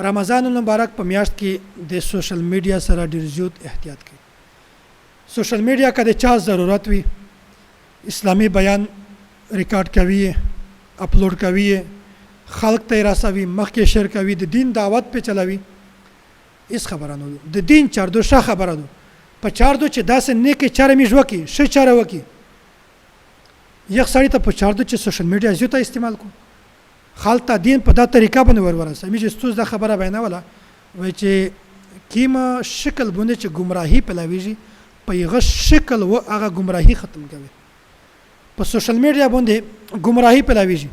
رمضان المبارک په میاشت کې د سوشل میډیا سره ډیر زیات احتیاط کوي. سوشل میډیا که د چا ضرورت وي اسلامی بیان ریکارډ کوي، اپلوډ کوي، خلق ته رسوي، مخکې شیر کوي، د دین دعوت په چلوي. اس خبره نه د دین چاردو ښه خبره ده په چاردو چې داسې نیکه چاره میږ وکي ښه چاره وکي. یو سړی ته په چاردو چې سوشل میډیا زیاته استعمال کو خلک ته دین په دا طریقه باندې ورورسه میږ ستوز دا خبره بیانوله وای چې کیما شکل باندې چې گمراهی پلاویږي په یغه شکل و هغه گمراهی ختم کوي. په سوشل میډیا باندې گمراهی پلاویږي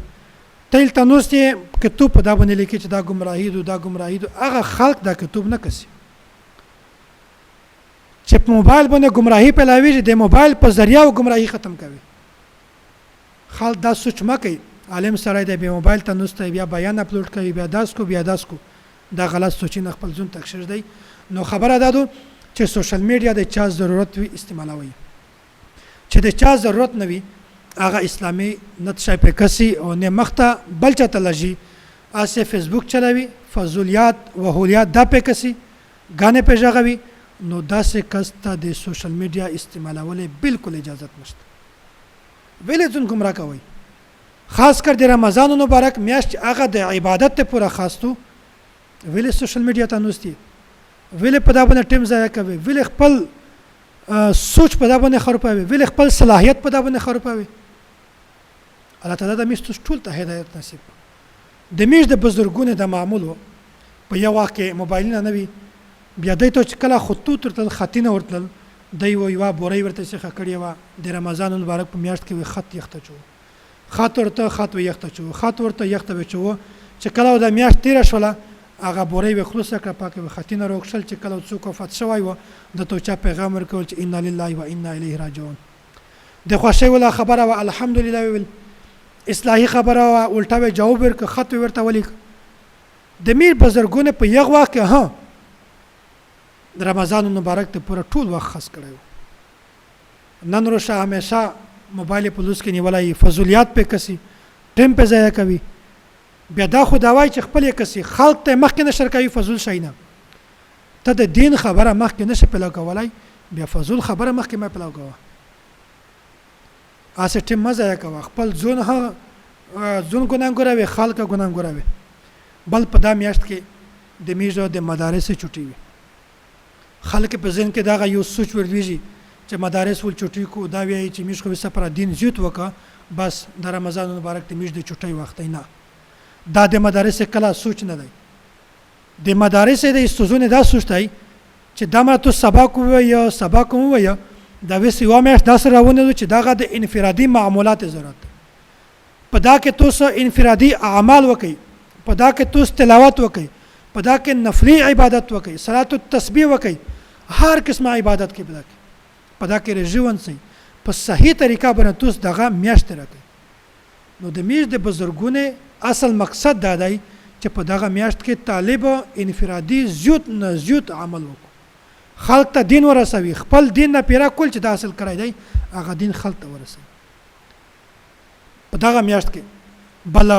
تل تنوسته کتاب په دا باندې لیکي چې دا گمراهی دو هغه خلق دا کتاب نه کسي چې په موبایل باندې گمراهی پلاویږي د موبایل په ذریعہ گمراهی ختم کوي. خلک دا سوچ مکه عالم سره د موبایل تنوسته بیا بیان اپلوډ کوي بیا داس کو دا غلط سوچینه خپل ځون تکشر دی. نو خبره ده چې سوشل میډیا د چا ضرورت وي استعمالوي، چې د چا ضرورت نه وي هغه اسلامي نت شای په کسي او نه مخته بل چاته لږي اسه فیسبوک چلوي فضولیات وهولیات دا په کسي غانه په ژغوي. نو داسې کس ته د سوشل میډیا استعمالول بالکل اجازه نشته. ویلې ځون گمراه کوي خاص کر د رمضان مبارک میاشت هغه د عبادت ته پوره خاصتو ویلې سوشل میډیا ته نوستي ویلې په دا باندې ټیم ځای کوي ویلې خپل سوچ په دا باندې خرپوي ویلې خپل صلاحیت په دا باندې خرپوي. الله تعالی د میشت ټول ته هدایت نصیب. د میش د بزرګونو د معمول په یو وخت کې موبایل نه وي بیا دای ته کله خطوط تر خطینه ورتل دی و یو بوري ورته څخه کړی و د رمضان مبارک په میاشت کې خط یخته چو خط ورته خط یخته چو خط ورته یخته چو چې کله د میاشت تیر شوله هغه بوري و خلوص کړه پاکه خطینه روښل چې کله څوک وفات شوی و د توچا پیغام ورکول چې ان لله و انا الیه راجعون. د خوشی ولا خبره و الحمدلله ویل اصلاحي خبره و الټا جواب ورک خط ورته ولیک. د میر بزرګونه په یو وخت کې ها د رمضان مبارک ته پوره ټول وخت خاص کړو. نن روشه همیشه موبایل په لوس کې نیولای فضولیات په کسي ټیم په ځای کوي بیا دا خدای چې خپل کسي خلق ته مخکې نشر کوي فضول شینه ته د دین خبره مخکې نشه پلا کولای بیا فضول خبره مخکې ما پلا کوه اسه ټیم مزه کوي خپل ځون ها ځون ګناګوروي خلک ګناګوروي. بل په دا میاشت کې د میژو د مدارس چټي وي خلک په ځین کې دا یو سوچ ورلويږي چې مدارس ول چټي کو دا وی چې میژ خو سفر دین زیات وکا بس د رمضان مبارک د میژ د چټي وخت نه دا د مدارس کله سوچ نه دی. د مدارس د استوزونه دا سوچ دی چې دا ما تو سبق ویا سبق ویا دا وسی و مې داس راونه چې داغه د انفرادي معمولات ضرورت په دا کې توس انفرادي اعمال وکي په دا کې توس تلاوت وکي په دا کې نفلی عبادت وکي صلات التسبیح وکي هر قسمه عبادت کې په دا کې رجوون سي په صحیح طریقه باندې توس دغه میاشت راکې. نو د میش د بزرګونه اصل مقصد دا دی چې په دغه میاشت کې طالب انفرادي زیوت عمل وکړي خلق ته دین ورسوي خپل دین نه پیرا کول چې دا حاصل کړی دی هغه دین خلق ته ورسوي. په دغه میاشت کې بل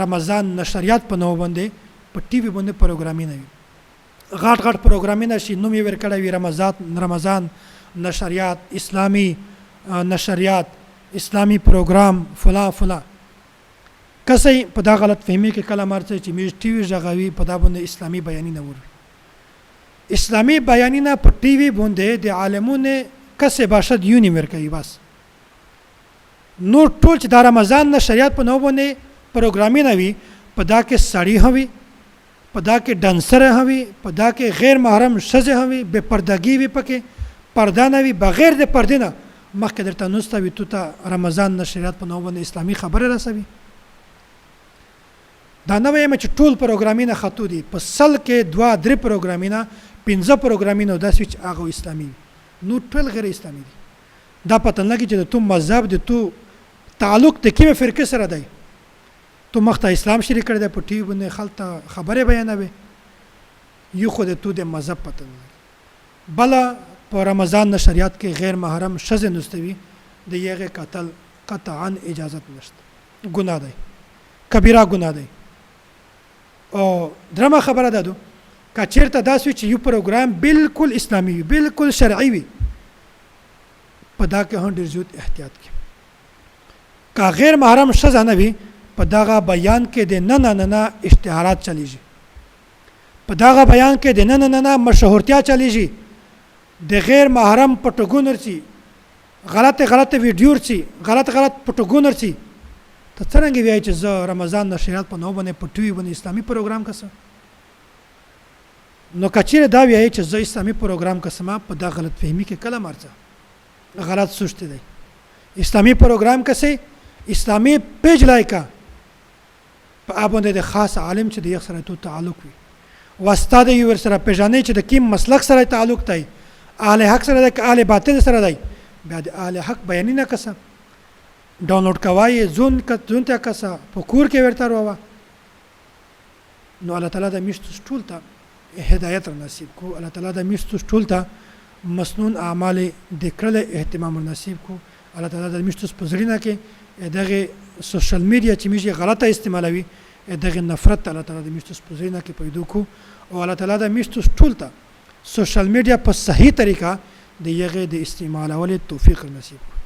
رمضان نشریات په نو باندې په ټي وي باندې پروګرامینه وي غټ پروګرامینه شي نوم یې ورکړی وي رمضان نشریات اسلامی نشریات اسلامی پروګرام فلا کسي په دا غلط فهمي کې کله مرته چې میش ټي وي ژغوي په دا باندې اسلامي بیانونه ور اسلامی بیانونه په ټي وي باندې د عالمونه کسه باشد یونیور کوي بس نور ټول چې د رمضان نشریات په نو باندې پروګرامینه وي په دا کې سړی هوي په دا کې ډانسر هوي په دا کې غیر محرم شزه هوي بے پردګي وي پکې پرده نه وي بغیر د پردې نه مخکې درته نوسته وي ته رمضان نشریات په نو باندې اسلامي خبره رسوي. دا نه وایم چې ټول پروګرامینه خطو دي په سل کې 2-3 پروګرامینه 15 پروګرامینه د سویچ هغه اسلامي نو ټول غیر اسلامي دي. دا پته نه کې چې تو مذهب د تو تعلق د کومه فرقه سره دی تو مخته اسلام شریک کړی دی په ټي وي باندې خلک خبره بیانوي یو خو د تو د مذهب پته نه بل په رمضان نشریات کې غیر محرم شزه نستوي د یغه قتل قطعا اجازه نشته ګناه دی کبیره ګناه دی. او درمه خبره ده که چیرته داسې وي چې یو پروګرام بالکل اسلامي وي بالکل شرعي وي په دا کې هم ډېر زیات احتیاط کې که غیر محرم ښځه نه وي په دغه بیان کې د نه اشتهارات چلیږي په دغه بیان کې د نه مشهورتیا چلیږي د غیر محرم پټګون ورچی غلط ویډیو ورچی غلط پټګون ورچی ته څنګه وایي چې زه رمضان نشریات په نو باندې پټوي باندې اسلامي پروګرام کسه نو کچیر دا وایي چې زه اسلامي پروګرام کسمه په دا غلط فهمي کې کله مرځه غلط سوچته دی اسلامي پروګرام کسه اسلامي پیج لایکا په باندې د خاص عالم چې د یو سره تعلق وي واسطه د یو سره پیژنې چې د کیم مسلک سره تعلق دی اهل حق سره د اهل باطل سره دی بیا د اهل حق بیان نه کسه ډاونلوډ کوي زون ته کسه په کور کې ورته راو نو الله تعالی د میشتو ټول ته هدایت نصیب کو الله تعالی د میشتو ټول ته مسنون اعمال د کړل اهتمام نصیب کو الله تعالی د میشتو په ځړینه کې دغه سوشل میډیا چې میږي غلطه استعمالوي دغه نفرت الله تعالی د میشتو په ځړینه کې پیدا کو او الله تعالی د میشتو ټول ته سوشل میډیا په صحیح طریقه د یغه د استعمالولو توفیق نصیب کو